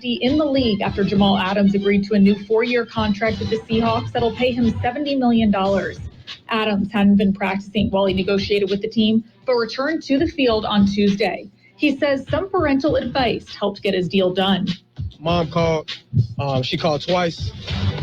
safety in the league after Jamal Adams agreed to a new 4-year contract with the Seahawks that'll pay him $70 million. Adams hadn't been practicing while he negotiated with the team, but returned to the field on Tuesday. He says some parental advice helped get his deal done. Mom called. She called twice.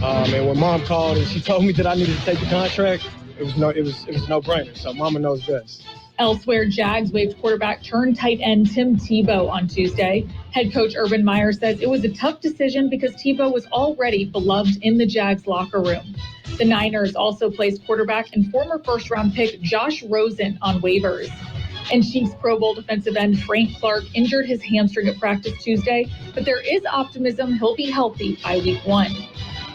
And when Mom called and she told me that I needed to take the contract, it was no-brainer. So Mama knows best. Elsewhere, Jags waived quarterback turned tight end Tim Tebow on Tuesday. Head coach Urban Meyer says it was a tough decision because Tebow was already beloved in the Jags locker room. The Niners also placed quarterback and former first-round pick Josh Rosen on waivers. And Chiefs Pro Bowl defensive end Frank Clark injured his hamstring at practice Tuesday, but there is optimism he'll be healthy by week 1.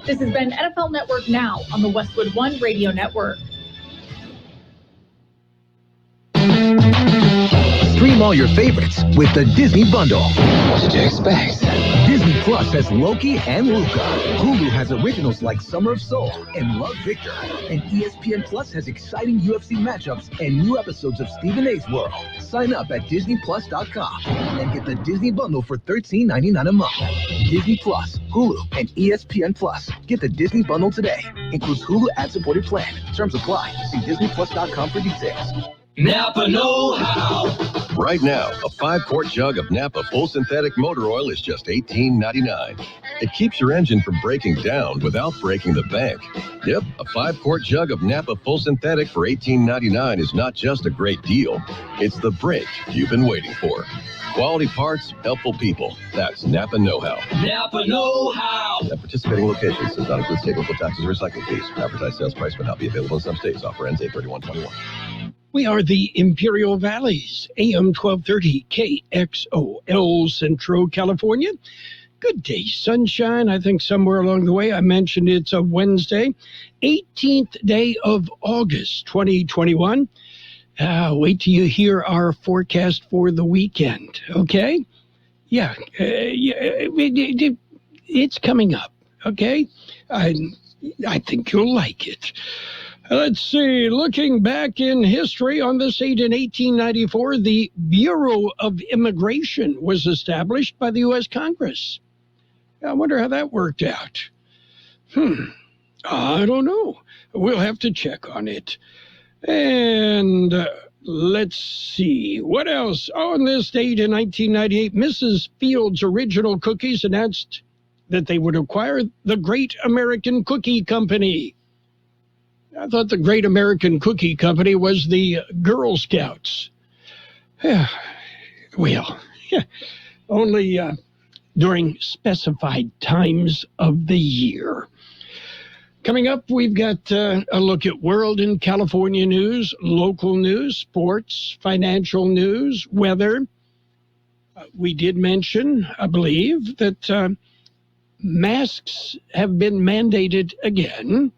This has been NFL Network Now on the Westwood One Radio Network. Stream all your favorites with the Disney Bundle. What did you expect? Disney Plus has Loki and Luca. Hulu has originals like Summer of Soul and Love Victor. And ESPN Plus has exciting UFC matchups and new episodes of Stephen A's World. Sign up at DisneyPlus.com and get the Disney Bundle for $13.99 a month. Disney Plus, Hulu, and ESPN Plus. Get the Disney Bundle today. Includes Hulu ad-supported plan. Terms apply. See DisneyPlus.com for details. Napa know-how. Right now, a 5-quart jug of Napa full synthetic motor oil is just $18.99. It keeps your engine from breaking down without breaking the bank. Yep, a 5-quart jug of Napa full synthetic for $18.99 is not just a great deal. It's the break you've been waiting for. Quality parts, helpful people. That's Napa know-how. Napa know-how. At participating locations does not include state local taxes or recycling fees. Advertised sales price may not be available in some states. Offer ends 8/31/21. We are the Imperial Valleys, AM 1230 KXO, Central California. Good day, sunshine. I think somewhere along the way I mentioned it's a Wednesday, 18th day of August, 2021. Wait till you hear our forecast for the weekend, okay? Yeah, it's coming up, okay? I think you'll like it. Let's see, looking back in history, on this date in 1894, the Bureau of Immigration was established by the U.S. Congress. I wonder how that worked out. I don't know. We'll have to check on it. And let's see, what else? On this date in 1998, Mrs. Fields' Original Cookies announced that they would acquire the Great American Cookie Company. I thought the Great American Cookie Company was the Girl Scouts. Well, only during specified times of the year. Coming up, we've got a look at world and California news, local news, sports, financial news, weather. We did mention, I believe, that masks have been mandated again.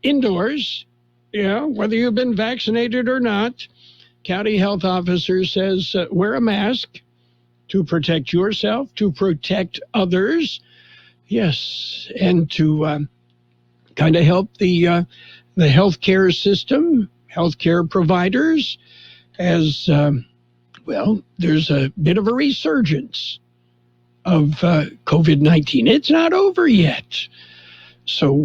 Indoors, whether you've been vaccinated or not. County health officer says wear a mask to protect yourself, to protect others. Yes, and to kind of help the healthcare system, healthcare providers, as, there's a bit of a resurgence of COVID-19. It's not over yet. So,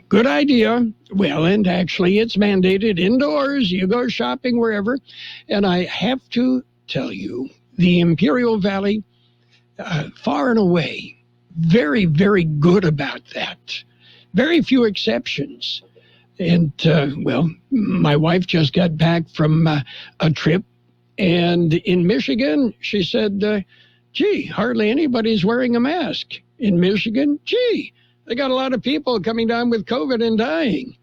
good idea. Well, and actually it's mandated indoors. You go shopping wherever. And I have to tell you, the Imperial Valley, far and away, very, very good about that. Very few exceptions. And, my wife just got back from a trip. And in Michigan, she said, hardly anybody's wearing a mask. In Michigan, they got a lot of people coming down with COVID and dying.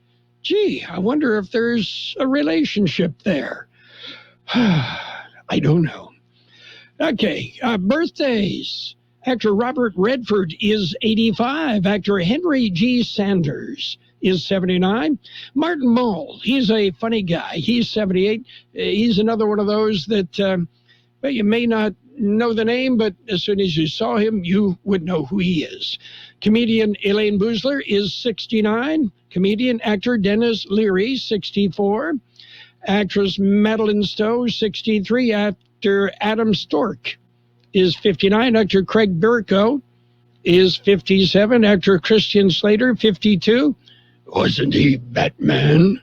I wonder if there's a relationship there. I don't know. Okay, birthdays. Actor Robert Redford is 85. Actor Henry G. Sanders is 79. Martin Mull, he's a funny guy. He's 78. He's another one of those that you may not know the name, but as soon as you saw him, you would know who he is. Comedian Elaine Boozler is 69. Comedian actor Dennis Leary, 64. Actress Madeline Stowe, 63. Actor Adam Stork, is 59. Actor Craig Bierko is 57. Actor Christian Slater, 52. Wasn't he Batman?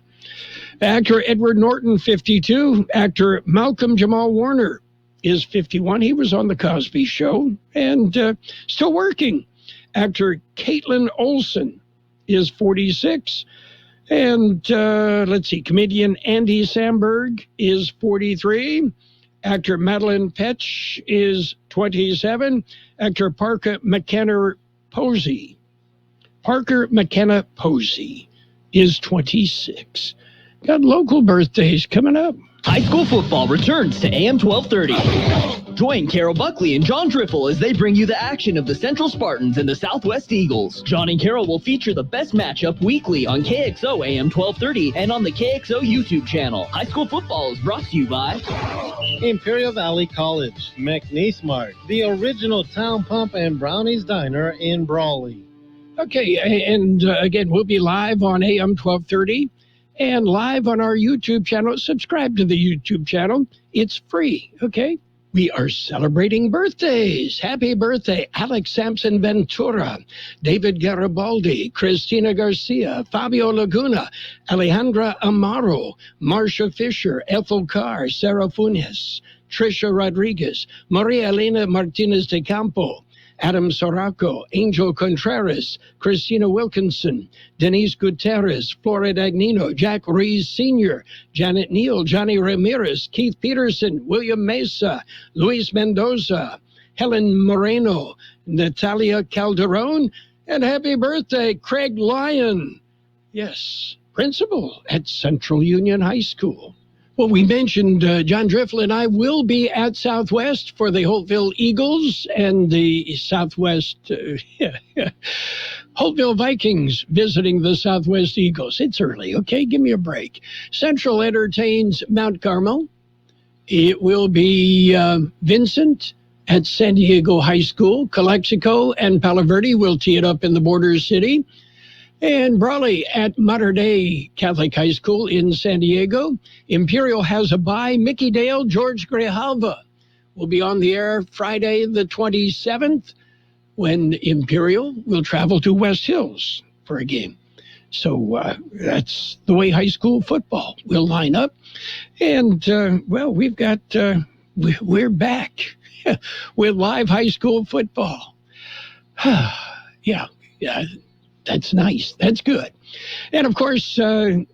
Actor Edward Norton, 52. Actor Malcolm Jamal Warner is 51. He was on The Cosby Show and still working. Actor Caitlin Olsen is 46. And let's see, comedian Andy Samberg is 43. Actor Madeline Petch is 27. Actor Parker McKenna Posey is 26. Got local birthdays coming up. High school football returns to AM 1230. Join Carroll, Buckley, and John Driffel as they bring you the action of the Central Spartans and the Southwest Eagles. John and Carroll will feature the best matchup weekly on KXO AM 1230 and on the KXO YouTube channel. High school football is brought to you by Imperial Valley College, McNeese Mart, the original Town Pump and Brownies Diner in Brawley. Okay, and again, we'll be live on AM 1230 and live on our YouTube channel. Subscribe to the YouTube channel. It's free, okay? We are celebrating birthdays. Happy birthday, Alex Sampson Ventura, David Garibaldi, Christina Garcia, Fabio Laguna, Alejandra Amaro, Marcia Fisher, Ethel Carr, Sarah Funes, Trisha Rodriguez, Maria Elena Martinez de Campo, Adam Soraco, Angel Contreras, Christina Wilkinson, Denise Gutierrez, Flora Dagnino, Jack Rees Sr., Janet Neal, Johnny Ramirez, Keith Peterson, William Mesa, Luis Mendoza, Helen Moreno, Natalia Calderon, and happy birthday, Craig Lyon. Yes, principal at Central Union High School. Well, we mentioned John Driffel and I will be at Southwest for the Holtville Eagles and the Southwest Holtville Vikings visiting the Southwest Eagles. It's early, okay? Give me a break. Central entertains Mount Carmel. It will be Vincent at San Diego High School. Calexico and Palo Verde will tee it up in the border city. And Brawley at Mater Dei Catholic High School in San Diego. Imperial has a bye. Mickey Dale, George Grijalva will be on the air Friday the 27th when Imperial will travel to West Hills for a game. So that's the way high school football will line up. And, well, we've got, we're back with live high school football. Yeah. That's nice. That's good. And, of course, will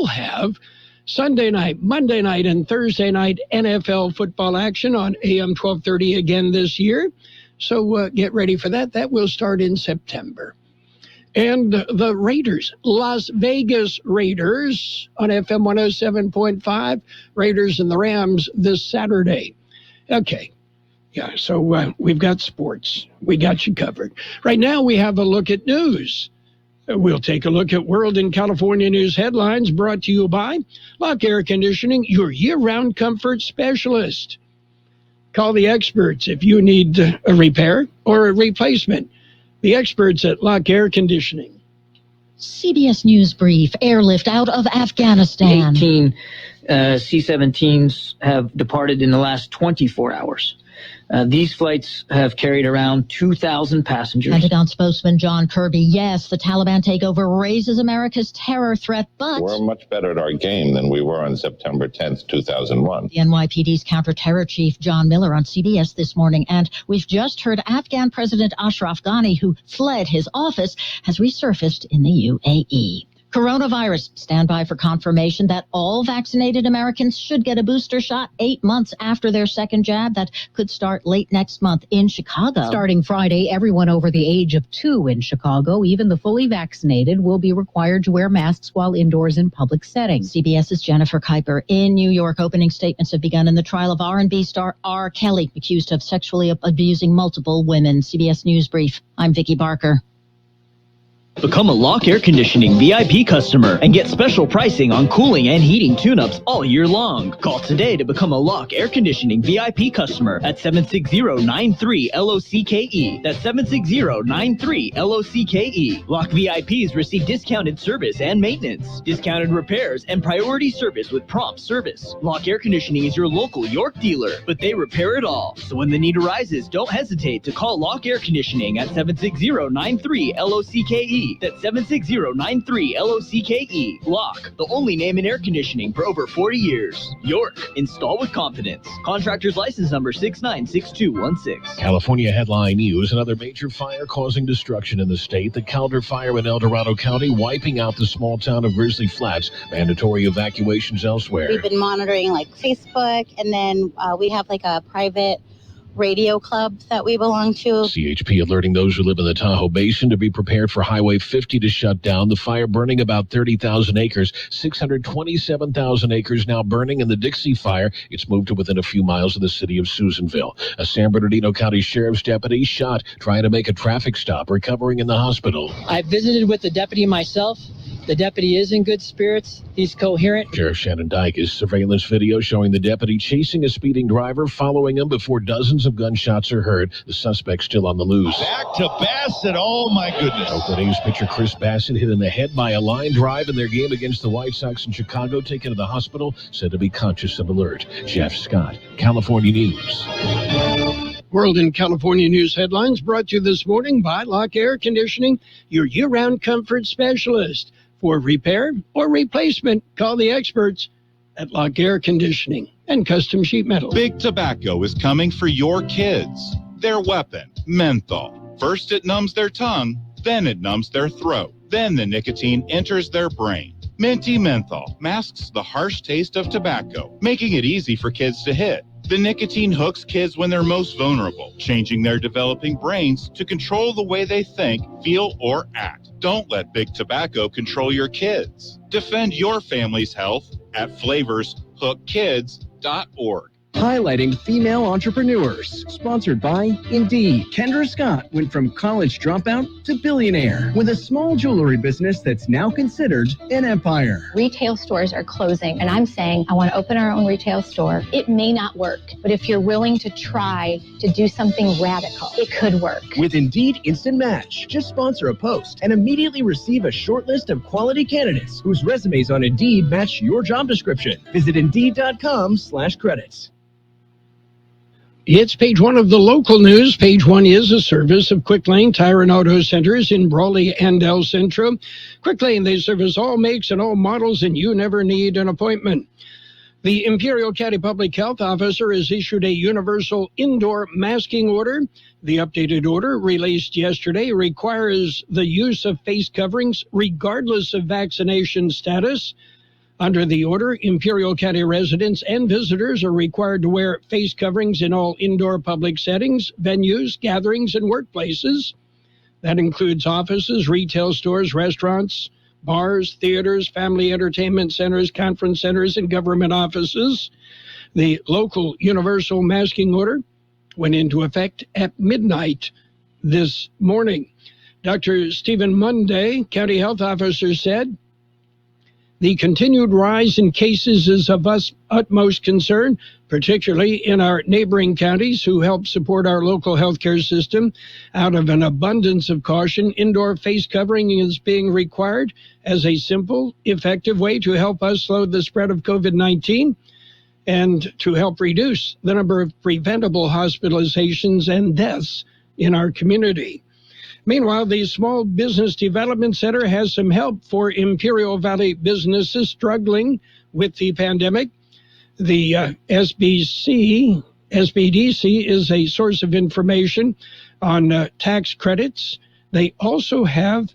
have Sunday night, Monday night, and Thursday night NFL football action on AM 1230 again this year. So get ready for that. That will start in September. And the Raiders, Las Vegas Raiders on FM 107.5, Raiders and the Rams this Saturday. Okay. Yeah, so we've got sports. We got you covered. Right now, we have a look at news. We'll take a look at World and California news headlines brought to you by Lock Air Conditioning, your year-round comfort specialist. Call the experts if you need a repair or a replacement. The experts at Lock Air Conditioning. CBS News Brief, airlift out of Afghanistan. 18 C-17s have departed in the last 24 hours. These flights have carried around 2,000 passengers. Pentagon spokesman John Kirby, yes, the Taliban takeover raises America's terror threat, but we're much better at our game than we were on September 10th, 2001. The NYPD's counterterror chief John Miller on CBS this morning, and we've just heard Afghan President Ashraf Ghani, who fled his office, has resurfaced in the UAE. Coronavirus, stand by for confirmation that all vaccinated Americans should get a booster shot 8 months after their second jab. That could start late next month in Chicago. Starting Friday, everyone over the age of 2 in Chicago, even the fully vaccinated, will be required to wear masks while indoors in public settings. CBS's Jennifer Kuiper in New York. Opening statements have begun in the trial of R&B star R. Kelly, accused of sexually abusing multiple women. CBS News Brief. I'm Vicki Barker. Become a Lock Air Conditioning VIP customer and get special pricing on cooling and heating tune-ups all year long. Call today to become a Lock Air Conditioning VIP customer at 760-93-LOCKE. That's 760-93-LOCKE. Lock VIPs receive discounted service and maintenance, discounted repairs, and priority service with prompt service. Lock Air Conditioning is your local York dealer, but they repair it all. So when the need arises, don't hesitate to call Lock Air Conditioning at 760-93-LOCKE. That's 760-93-LOCKE. Lock, the only name in air conditioning for over 40 years. York, install with confidence. Contractor's license number 696216. California headline news: another major fire causing destruction in the state. The Calder Fire in El Dorado County wiping out the small town of Grizzly Flats. Mandatory evacuations elsewhere. We've been monitoring like Facebook, and then we have like a private radio club that we belong to. CHP alerting those who live in the Tahoe Basin to be prepared for Highway 50 to shut down. The fire burning about 30,000 acres, 627,000 acres now burning in the Dixie Fire. It's moved to within a few miles of the city of Susanville. A San Bernardino County Sheriff's deputy shot trying to make a traffic stop, recovering in the hospital. I visited with the deputy myself. The deputy is in good spirits. He's coherent. Sheriff Shannon Dyke is surveillance video showing the deputy chasing a speeding driver, following him before dozens of gunshots are heard. The suspect still on the loose. Back to Bassett. Oh, my goodness. Oakland A's pitcher Chris Bassett hit in the head by a line drive in their game against the White Sox in Chicago, taken to the hospital, said to be conscious and alert. Jeff Scott, California News. World and California News headlines brought to you this morning by Lock Air Conditioning, your year-round comfort specialist. For repair or replacement, call the experts at Lock Air Conditioning and Custom Sheet Metal. Big Tobacco is coming for your kids. Their weapon, menthol. First it numbs their tongue, then it numbs their throat. Then the nicotine enters their brain. Minty Menthol masks the harsh taste of tobacco, making it easy for kids to hit. The nicotine hooks kids when they're most vulnerable, changing their developing brains to control the way they think, feel, or act. Don't let Big Tobacco control your kids. Defend your family's health at flavorshookkids.org. Highlighting female entrepreneurs. Sponsored by Indeed. Kendra Scott went from college dropout to billionaire with a small jewelry business that's now considered an empire. Retail stores are closing, and I'm saying I want to open our own retail store. It may not work, but if you're willing to try to do something radical, it could work. With Indeed Instant Match, just sponsor a post and immediately receive a short list of quality candidates whose resumes on Indeed match your job description. Visit Indeed.com/credits. It's page one of the local news. Page one is a service of Quick Lane Tire and Auto Centers in Brawley and El Centro. Quick Lane, they service all makes and all models, and you never need an appointment. The Imperial County Public Health Officer has issued a universal indoor masking order. The updated order, released yesterday, requires the use of face coverings regardless of vaccination status. Under the order, Imperial County residents and visitors are required to wear face coverings in all indoor public settings, venues, gatherings, and workplaces. That includes offices, retail stores, restaurants, bars, theaters, family entertainment centers, conference centers, and government offices. The local universal masking order went into effect at midnight this morning. Dr. Stephen Munday, County Health Officer, said, "The continued rise in cases is of utmost concern, particularly in our neighboring counties who help support our local healthcare system. Out of an abundance of caution, indoor face covering is being required as a simple, effective way to help us slow the spread of COVID-19 and to help reduce the number of preventable hospitalizations and deaths in our community." Meanwhile, the Small Business Development Center has some help for Imperial Valley businesses struggling with the pandemic. The SBDC is a source of information on tax credits. They also have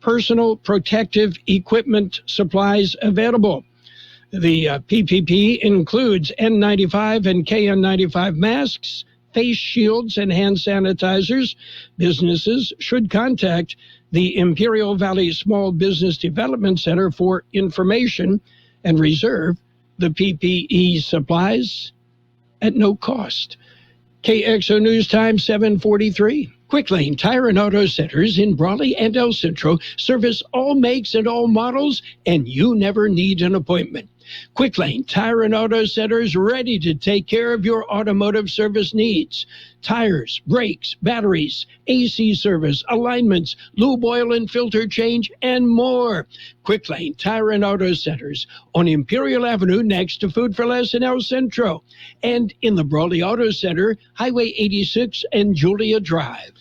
personal protective equipment supplies available. The PPP includes N95 and KN95 masks, face shields, and hand sanitizers. Businesses should contact the Imperial Valley Small Business Development Center for information and reserve the PPE supplies at no cost. KXO News Time 7:43. Quick Lane Tire and Auto Centers in Brawley and El Centro service all makes and all models, and you never need an appointment. Quick Lane Tire and Auto Centers ready to take care of your automotive service needs. Tires, brakes, batteries, AC service, alignments, lube oil and filter change, and more. Quick Lane Tire and Auto Centers on Imperial Avenue next to Food for Less in El Centro, and in the Brawley Auto Center, Highway 86 and Julia Drive.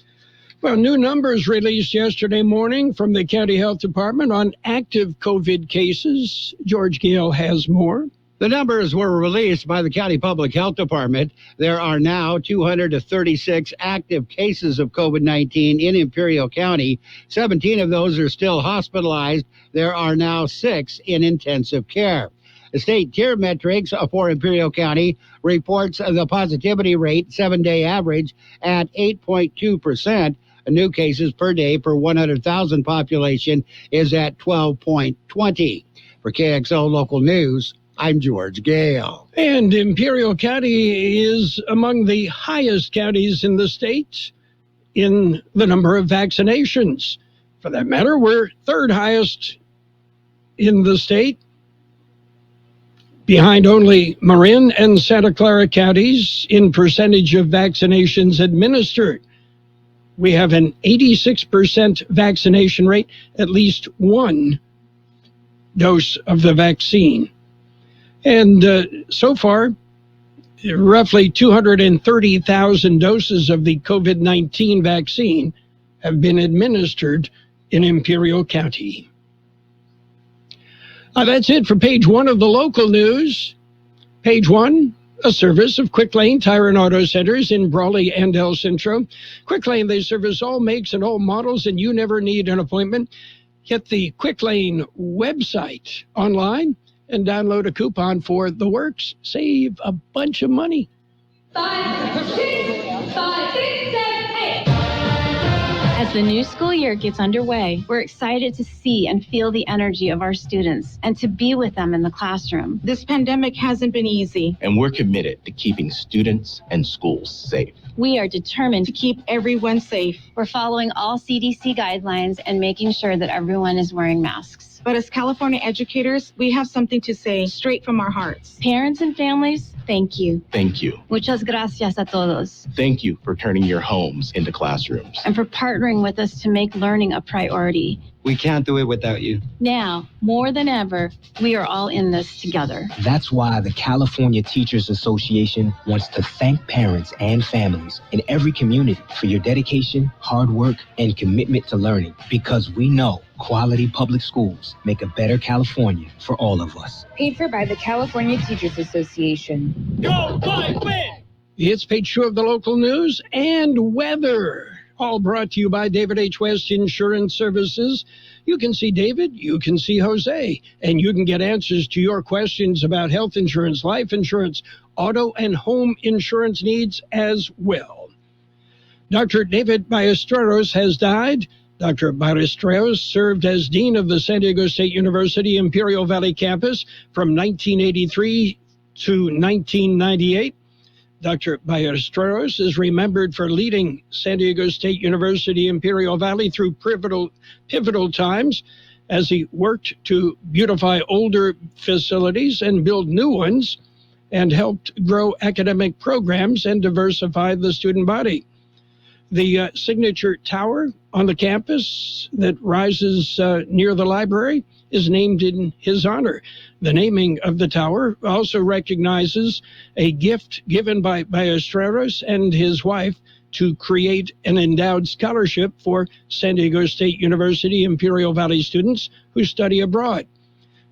Well, new numbers released yesterday morning from the County Health Department on active COVID cases. George Gale has more. The numbers were released by the County Public Health Department. There are now 236 active cases of COVID-19 in Imperial County. 17 of those are still hospitalized. There are now 6 in intensive care. The state tier metrics for Imperial County reports the positivity rate 7-day average at 8.2%. New cases per day per 100,000 population is at 12.20. For KXO Local News, I'm George Gale. And Imperial County is among the highest counties in the state in the number of vaccinations. For that matter, we're third highest in the state, behind only Marin and Santa Clara counties in percentage of vaccinations administered. We have an 86% vaccination rate, at least one dose of the vaccine. And so far, roughly 230,000 doses of the COVID-19 vaccine have been administered in Imperial County. That's it for page 1 of the local news. Page 1. A service of Quick Lane Tire and Auto Centers in Brawley and El Centro. Quick Lane, they service all makes and all models, and you never need an appointment. Get the Quick Lane website online and download a coupon for the works. Save a bunch of money. 5, 6, 5, 6, 7, 8. As the new school year gets underway, we're excited to see and feel the energy of our students and to be with them in the classroom. This pandemic hasn't been easy, and we're committed to keeping students and schools safe. We are determined to keep everyone safe. We're following all CDC guidelines and making sure that everyone is wearing masks. But as California educators, we have something to say straight from our hearts. Parents and families, thank you. Thank you. Muchas gracias a todos. Thank you for turning your homes into classrooms. And for partnering with us to make learning a priority. We can't do it without you. Now, more than ever, we are all in this together. That's why the California Teachers Association wants to thank parents and families in every community for your dedication, hard work, and commitment to learning, because we know quality public schools make a better California for all of us. Paid for by the California Teachers Association. Go, Fight, win! It's page 2 of the local news and weather. All brought to you by David H. West Insurance Services. You can see David, you can see Jose, and you can get answers to your questions about health insurance, life insurance, auto and home insurance needs as well. Dr. David Ballesteros has died. Dr. Ballesteros served as Dean of the San Diego State University Imperial Valley campus from 1983 to 1998. Dr. Ballesteros is remembered for leading San Diego State University Imperial Valley through pivotal times as he worked to beautify older facilities and build new ones, and helped grow academic programs and diversify the student body. The signature tower on the campus that rises near the library is named in his honor. The naming of the tower also recognizes a gift given by Ballesteros and his wife to create an endowed scholarship for San Diego State University Imperial Valley students who study abroad.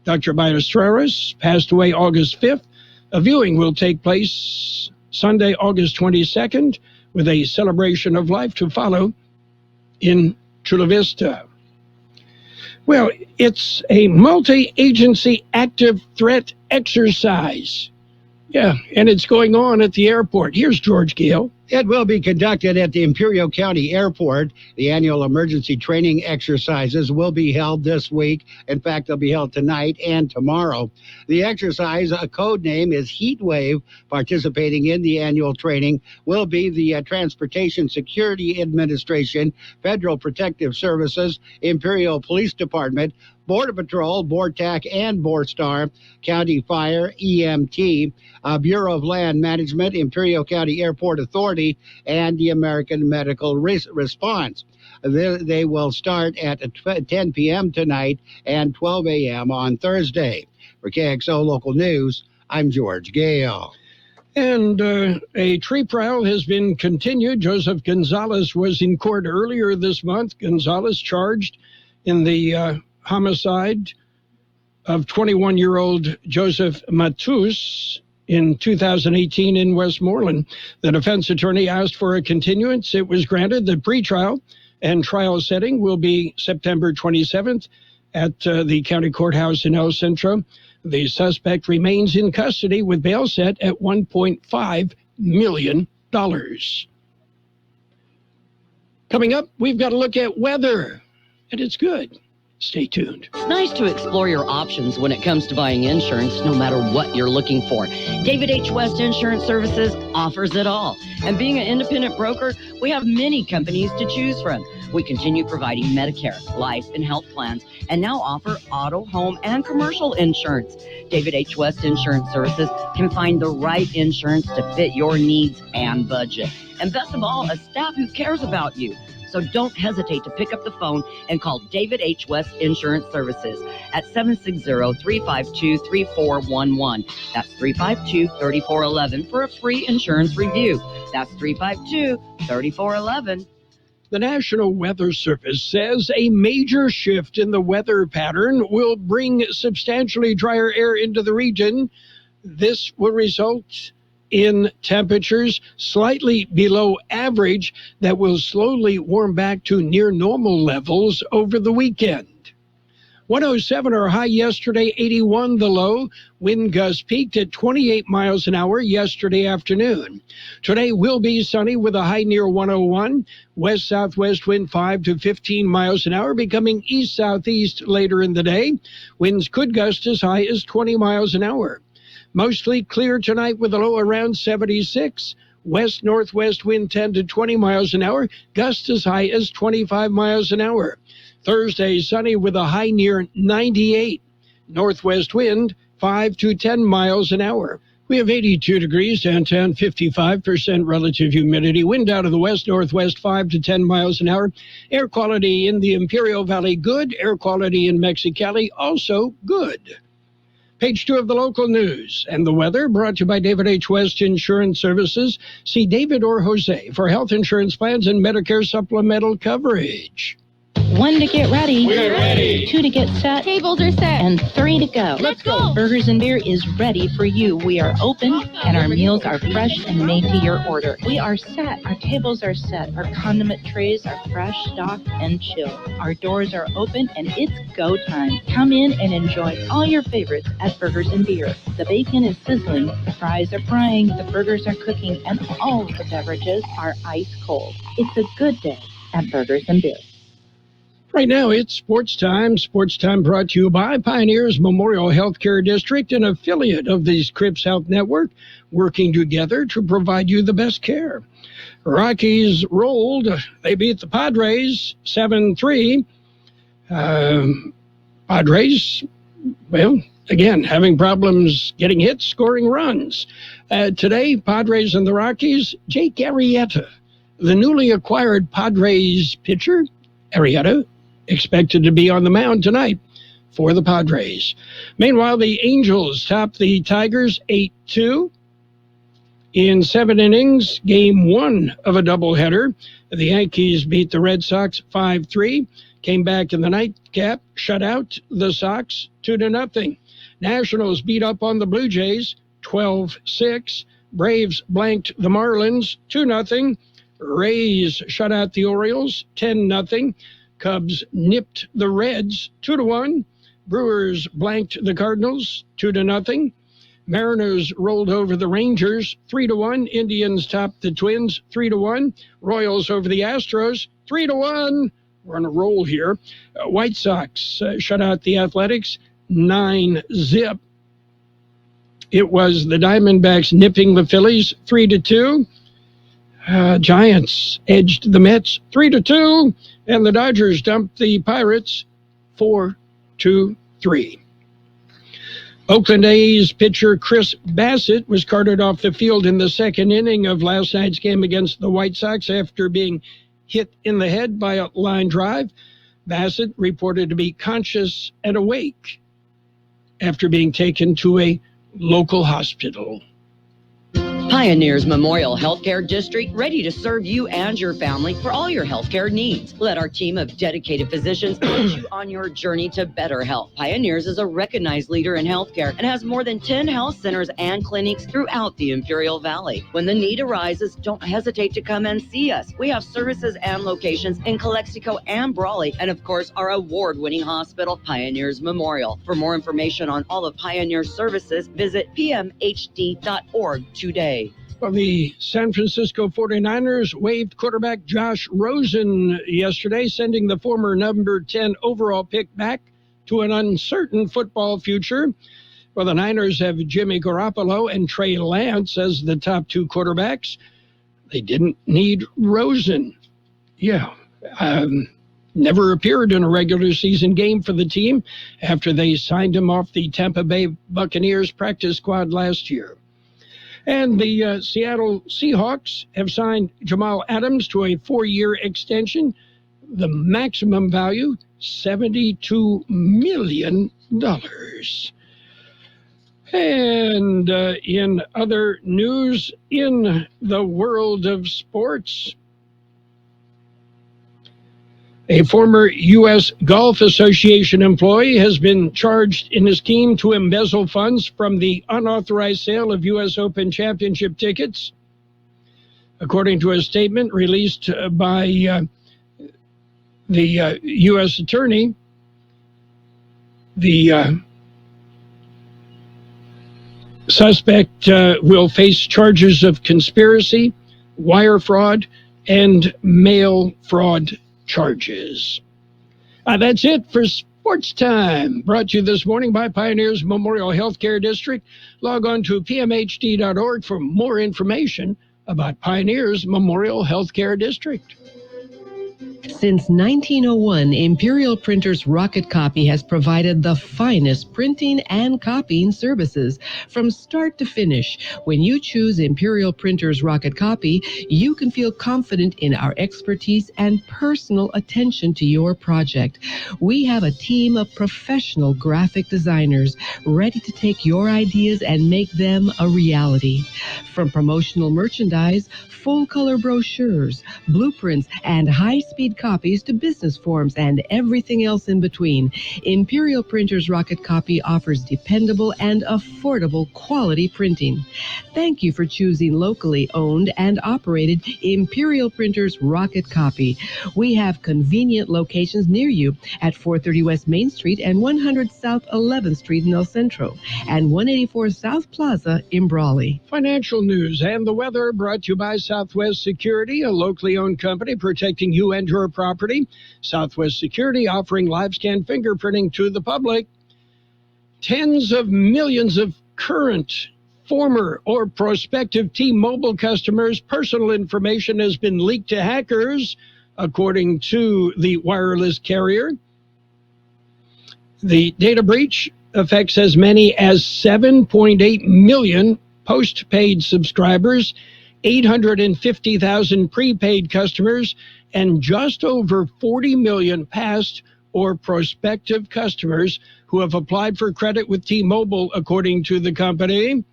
Dr. Ballesteros passed away August 5th. A viewing will take place Sunday, August 22nd, with a celebration of life to follow in Chula Vista. Well, it's a multi-agency active threat exercise. Yeah, and it's going on at the airport. Here's George Gale. It will be conducted at the Imperial County Airport. The annual emergency training exercises will be held this week. In fact, they'll be held tonight and tomorrow. The exercise, a code name, is Heat Wave. Participating in the annual training will be the Transportation Security Administration, Federal Protective Services, Imperial Police Department, Border Patrol, BORTAC, and BORSTAR, County Fire, EMT, Bureau of Land Management, Imperial County Airport Authority, and the American Medical Response. They will start at 10 p.m. tonight and 12 a.m. on Thursday. For KXO Local News, I'm George Gale. And a tree trial has been continued. Joseph Gonzalez was in court earlier this month. Gonzalez charged in the homicide of 21-year-old Joseph Matus in 2018 in Westmoreland. The defense attorney asked for a continuance. It was granted. The pretrial and trial setting will be September 27th at the county courthouse in El Centro. The suspect remains in custody with bail set at $1.5 million. Coming up, we've got to look at weather, and it's good. Stay tuned. It's nice to explore your options when it comes to buying insurance, no matter what you're looking for. David H. West Insurance Services offers it all. And being an independent broker, we have many companies to choose from. We continue providing Medicare, life, and health plans, and now offer auto, home, and commercial insurance. David H. West Insurance Services can find the right insurance to fit your needs and budget. And best of all, a staff who cares about you. So don't hesitate to pick up the phone and call David H. West Insurance Services at 760-352-3411. That's 352-3411 for a free insurance review. That's 352-3411. The National Weather Service says a major shift in the weather pattern will bring substantially drier air into the region. This will result in temperatures slightly below average that will slowly warm back to near normal levels over the weekend. 107 our high yesterday, 81 the low. Wind gusts peaked at 28 miles an hour yesterday afternoon. Today will be sunny with a high near 101. West-southwest wind 5 to 15 miles an hour, becoming east-southeast later in the day. Winds could gust as high as 20 miles an hour. Mostly clear tonight with a low around 76. West-northwest wind 10 to 20 miles an hour, gusts as high as 25 miles an hour. Thursday, sunny with a high near 98. Northwest wind 5 to 10 miles an hour. We have 82 degrees downtown, 55% relative humidity. Wind out of the west-northwest 5 to 10 miles an hour. Air quality in the Imperial Valley, good. Air quality in Mexicali, also good. Page 2 of the local news and the weather brought to you by David H. West Insurance Services. See David or Jose for health insurance plans and Medicare supplemental coverage. 1 to get ready. We're ready. 2 to get set. Tables are set. And 3 to go. Let's go. Burgers and Beer is ready for you. We are open and our meals are fresh and made to your order. We are set. Our tables are set. Our condiment trays are fresh, stocked, and chilled. Our doors are open and it's go time. Come in and enjoy all your favorites at Burgers and Beer. The bacon is sizzling, the fries are frying, the burgers are cooking, and all of the beverages are ice cold. It's a good day at Burgers and Beer. Right now, it's Sports Time. Sports Time brought to you by Pioneers Memorial Healthcare District, an affiliate of the Scripps Health Network, working together to provide you the best care. Rockies rolled. They beat the Padres 7-3. Padres, well, again, having problems getting hits, scoring runs. Today, Padres and the Rockies, Jake Arrieta, the newly acquired Padres pitcher, Arrieta, expected to be on the mound tonight for the Padres. Meanwhile, the Angels topped the Tigers 8-2 in 7 innings, game 1 of a doubleheader. The Yankees beat the Red Sox 5-3, came back in the nightcap, shut out the Sox 2-0. Nationals beat up on the Blue Jays 12-6. Braves blanked the Marlins 2-0. Rays shut out the Orioles 10-0. Cubs nipped the Reds 2-1. Brewers blanked the Cardinals 2-0. Mariners rolled over the Rangers 3-1. Indians topped the Twins 3-1. Royals over the Astros 3-1. We're on a roll here. White Sox shut out the Athletics 9-0. It was the Diamondbacks nipping the Phillies 3-2. Giants edged the Mets 3-2. And the Dodgers dumped the Pirates 4-3. Oakland A's pitcher Chris Bassett was carted off the field in the second inning of last night's game against the White Sox after being hit in the head by a line drive. Bassett reported to be conscious and awake after being taken to a local hospital. Pioneers Memorial Healthcare District, ready to serve you and your family for all your healthcare needs. Let our team of dedicated physicians put you on your journey to better health. Pioneers is a recognized leader in healthcare and has more than 10 health centers and clinics throughout the Imperial Valley. When the need arises, don't hesitate to come and see us. We have services and locations in Calexico and Brawley, and of course, our award-winning hospital, Pioneers Memorial. For more information on all of Pioneer's services, visit pmhd.org today. Well, the San Francisco 49ers waived quarterback Josh Rosen yesterday, sending the former number 10 overall pick back to an uncertain football future. Well, the Niners have Jimmy Garoppolo and Trey Lance as the top two quarterbacks. They didn't need Rosen. Never appeared in a regular season game for the team after they signed him off the Tampa Bay Buccaneers practice squad last year. And the Seattle Seahawks have signed Jamal Adams to a 4-year extension. The maximum value, $72 million. And in other news in the world of sports, a former U.S. Golf Association employee has been charged in a scheme to embezzle funds from the unauthorized sale of U.S. Open Championship tickets. According to a statement released by the U.S. Attorney, the suspect will face charges of conspiracy, wire fraud, and mail fraud charges. That's it for Sports Time, brought to you this morning by Pioneers Memorial Healthcare District. Log on to pmhd.org for more information about Pioneers Memorial Healthcare District. Since 1901, Imperial Printers Rocket Copy has provided the finest printing and copying services from start to finish. When you choose Imperial Printers Rocket Copy, you can feel confident in our expertise and personal attention to your project. We have a team of professional graphic designers ready to take your ideas and make them a reality. From promotional merchandise, full-color brochures, blueprints, and high-speed copies to business forms and everything else in between, Imperial Printers Rocket Copy offers dependable and affordable quality printing. Thank you for choosing locally owned and operated Imperial Printers Rocket Copy. We have convenient locations near you at 430 West Main Street and 100 South 11th Street in El Centro and 184 South Plaza in Brawley. Financial news and the weather brought to you by Southwest Security, a locally owned company protecting you and your property. Southwest Security offering live scan fingerprinting to the public. Tens of millions of current, former, or prospective T-Mobile customers' personal information has been leaked to hackers, according to the wireless carrier. The data breach affects as many as 7.8 million postpaid subscribers, 850,000 prepaid customers, and just over 40 million past or prospective customers who have applied for credit with T-Mobile, according to the company.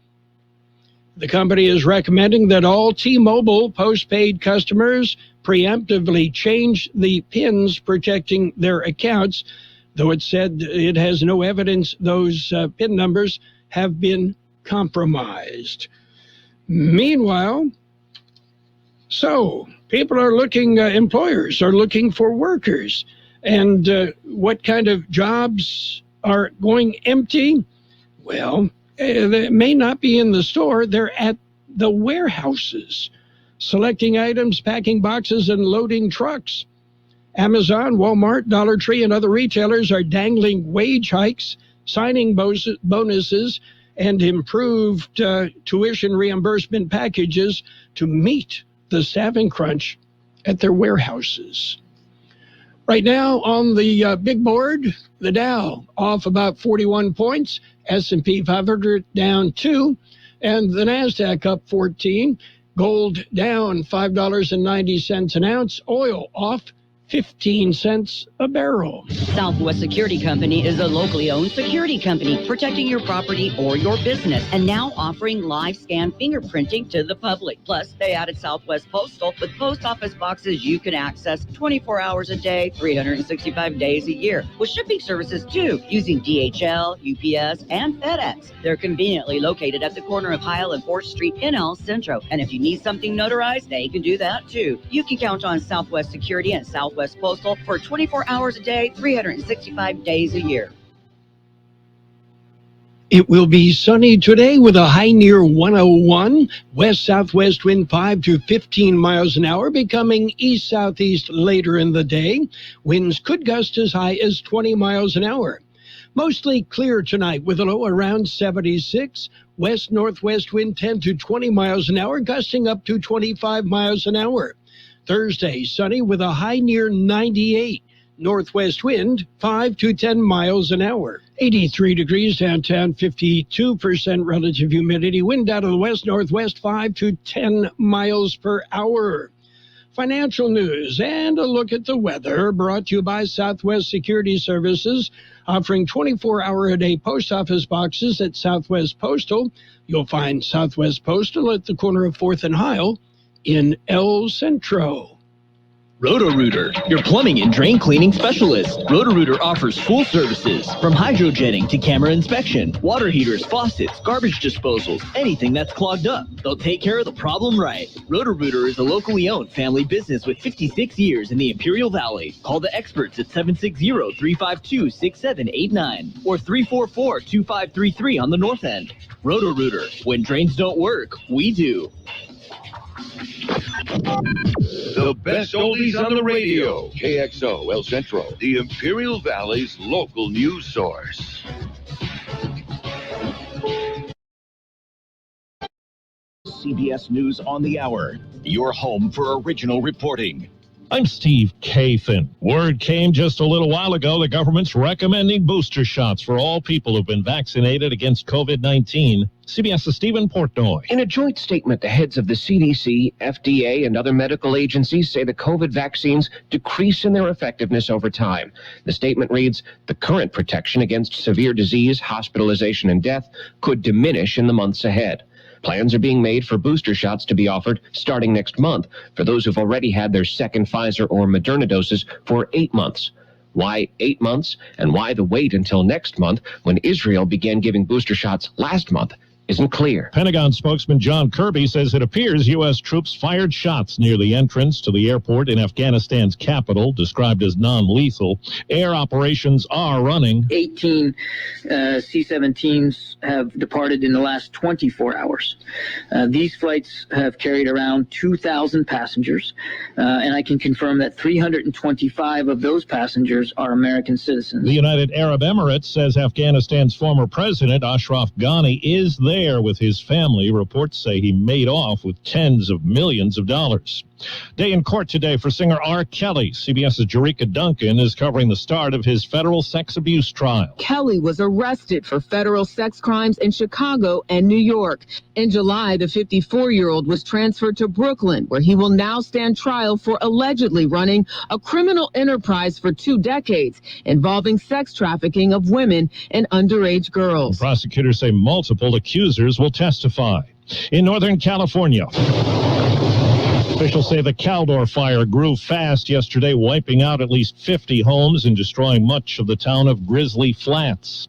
The company is recommending that all T-Mobile postpaid customers preemptively change the PINs protecting their accounts, though it said it has no evidence those PIN numbers have been compromised. Meanwhile, people are looking, employers are looking for workers. And what kind of jobs are going empty? Well, They may not be in the store. They're at the warehouses, selecting items, packing boxes, and loading trucks. Amazon, Walmart, Dollar Tree, and other retailers are dangling wage hikes, signing bonuses, and improved tuition reimbursement packages to meet the staffing crunch at their warehouses. Right now on the big board, the Dow off about 41 points, S&P 500 down 2, and the NASDAQ up 14. Gold down $5.90 an ounce. Oil off 15 cents a barrel. Southwest Security Company is a locally owned security company protecting your property or your business, and now offering live scan fingerprinting to the public. Plus, they added Southwest Postal with post office boxes you can access 24 hours a day, 365 days a year, with shipping services too, using DHL, UPS, and FedEx. They're conveniently located at the corner of Heil and 4th Street in El Centro, and if you need something notarized, they can do that too. You can count on Southwest Security and Southwest Postal for 24 hours a day, 365 days a year. It will be sunny today with a high near 101. West-southwest wind 5 to 15 miles an hour, becoming east-southeast later in the day. Winds could gust as high as 20 miles an hour. Mostly clear tonight with a low around 76. West-northwest wind 10 to 20 miles an hour, gusting up to 25 miles an hour. Thursday, sunny with a high near 98. Northwest wind 5 to 10 miles an hour. 83 degrees downtown, 52% relative humidity. Wind out of the west-northwest 5 to 10 miles per hour. Financial news and a look at the weather brought to you by Southwest Security Services, offering 24-hour-a-day post office boxes at Southwest Postal. You'll find Southwest Postal at the corner of 4th and Heil in El Centro. Roto-Rooter, your plumbing and drain cleaning specialist. Roto-Rooter offers full services, from hydrojetting to camera inspection, water heaters, faucets, garbage disposals, anything that's clogged up. They'll take care of the problem right. Roto-Rooter is a locally owned family business with 56 years in the Imperial Valley. Call the experts at 760-352-6789 or 344-2533 on the north end. Roto-Rooter, when drains don't work, we do. The best oldies on the radio. KXO El Centro, the Imperial Valley's local news source. CBS News on the Hour, your home for original reporting. I'm Steve Kathan. Word came just a little while ago the government's recommending booster shots for all people who've been vaccinated against COVID-19. CBS's Stephen Portnoy. In a joint statement, the heads of the CDC, FDA, and other medical agencies say the COVID vaccines decrease in their effectiveness over time. The statement reads, the current protection against severe disease, hospitalization, and death could diminish in the months ahead. Plans are being made for booster shots to be offered starting next month for those who've already had their second Pfizer or Moderna doses for 8 months. Why 8 months, and why the wait until next month when Israel began giving booster shots last month isn't clear. Pentagon spokesman John Kirby says it appears U.S. troops fired shots near the entrance to the airport in Afghanistan's capital, described as non-lethal. Air operations are running. 18 C-17s have departed in the last 24 hours. These flights have carried around 2,000 passengers, and I can confirm that 325 of those passengers are American citizens. The United Arab Emirates says Afghanistan's former president, Ashraf Ghani, is there with his family. Reports say he made off with tens of millions of dollars. Day in court today for singer R. Kelly. CBS's Jerika Duncan is covering the start of his federal sex abuse trial. Kelly was arrested for federal sex crimes in Chicago and New York. In July, the 54-year-old was transferred to Brooklyn, where he will now stand trial for allegedly running a criminal enterprise for 2 decades involving sex trafficking of women and underage girls. Prosecutors say multiple accusers will testify. In Northern California, officials say the Caldor fire grew fast yesterday, wiping out at least 50 homes and destroying much of the town of Grizzly Flats.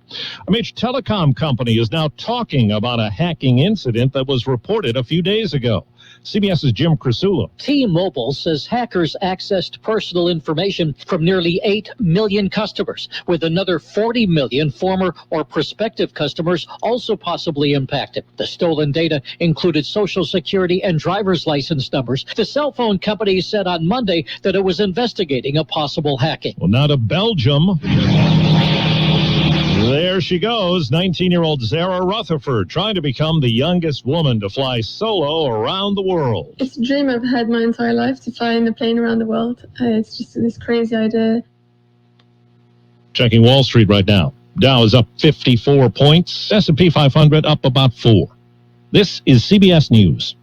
A major telecom company is now talking about a hacking incident that was reported a few days ago. CBS's Jim Crisula. T-Mobile says hackers accessed personal information from nearly 8 million customers, with another 40 million former or prospective customers also possibly impacted. The stolen data included Social Security and driver's license numbers. The cell phone company said on Monday that it was investigating a possible hacking. Well, now to Belgium. There she goes, 19-year-old Zara Rutherford, trying to become the youngest woman to fly solo around the world. It's a dream I've had my entire life, to fly in a plane around the world. It's just this crazy idea. Checking Wall Street right now. Dow is up 54 points, S&P 500 up about 4. This is CBS News.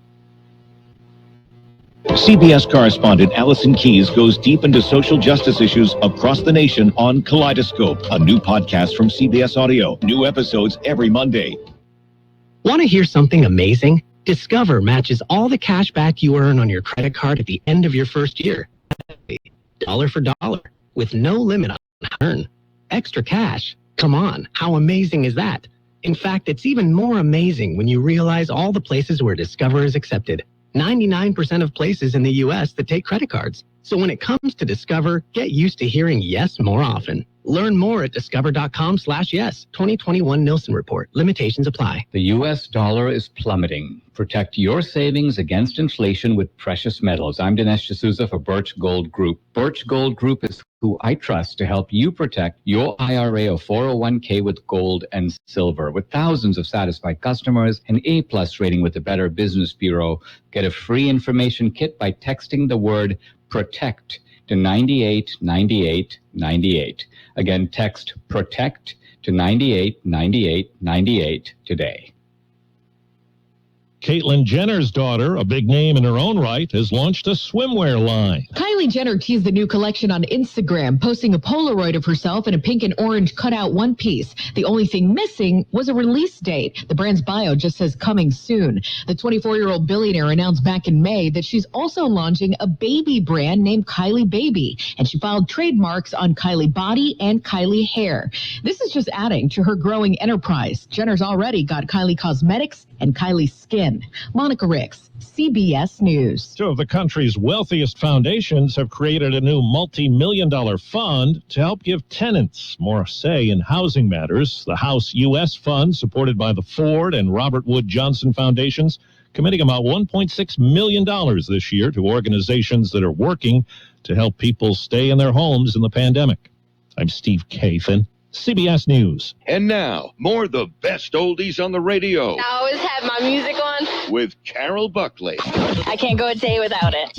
CBS correspondent Allison Keyes goes deep into social justice issues across the nation on Kaleidoscope, a new podcast from CBS Audio. New episodes every Monday. Want to hear something amazing? Discover matches all the cash back you earn on your credit card at the end of your first year. Dollar for dollar, with no limit on earn. Extra cash. Come on, how amazing is that? In fact, it's even more amazing when you realize all the places where Discover is accepted. 99% of places in the U.S. that take credit cards. So when it comes to Discover, get used to hearing yes more often. Learn more at discover.com/yes. 2021 Nielsen Report. Limitations apply. The U.S. dollar is plummeting. Protect your savings against inflation with precious metals. I'm Dinesh D'Souza for Birch Gold Group. Birch Gold Group is who I trust to help you protect your IRA or 401k with gold and silver. With thousands of satisfied customers, an A+ rating with the Better Business Bureau. Get a free information kit by texting the word PROTECT to 989898. Again, text PROTECT to 989898 today. Caitlyn Jenner's daughter, a big name in her own right, has launched a swimwear line. Kylie Jenner teased the new collection on Instagram, posting a Polaroid of herself in a pink and orange cutout one piece. The only thing missing was a release date. The brand's bio just says coming soon. The 24-year-old billionaire announced back in May that she's also launching a baby brand named Kylie Baby, and she filed trademarks on Kylie Body and Kylie Hair. This is just adding to her growing enterprise. Jenner's already got Kylie Cosmetics and Kylie Skin. Monica Ricks, CBS News. Two of the country's wealthiest foundations have created a new multi-million-dollar fund to help give tenants more say in housing matters. The House U.S. Fund, supported by the Ford and Robert Wood Johnson Foundations, committing about $1.6 million this year to organizations that are working to help people stay in their homes in the pandemic. I'm Steve Kathan, CBS News. And now, more of the best oldies on the radio. I always have my music on. With Carroll Buckley. I can't go a day without it.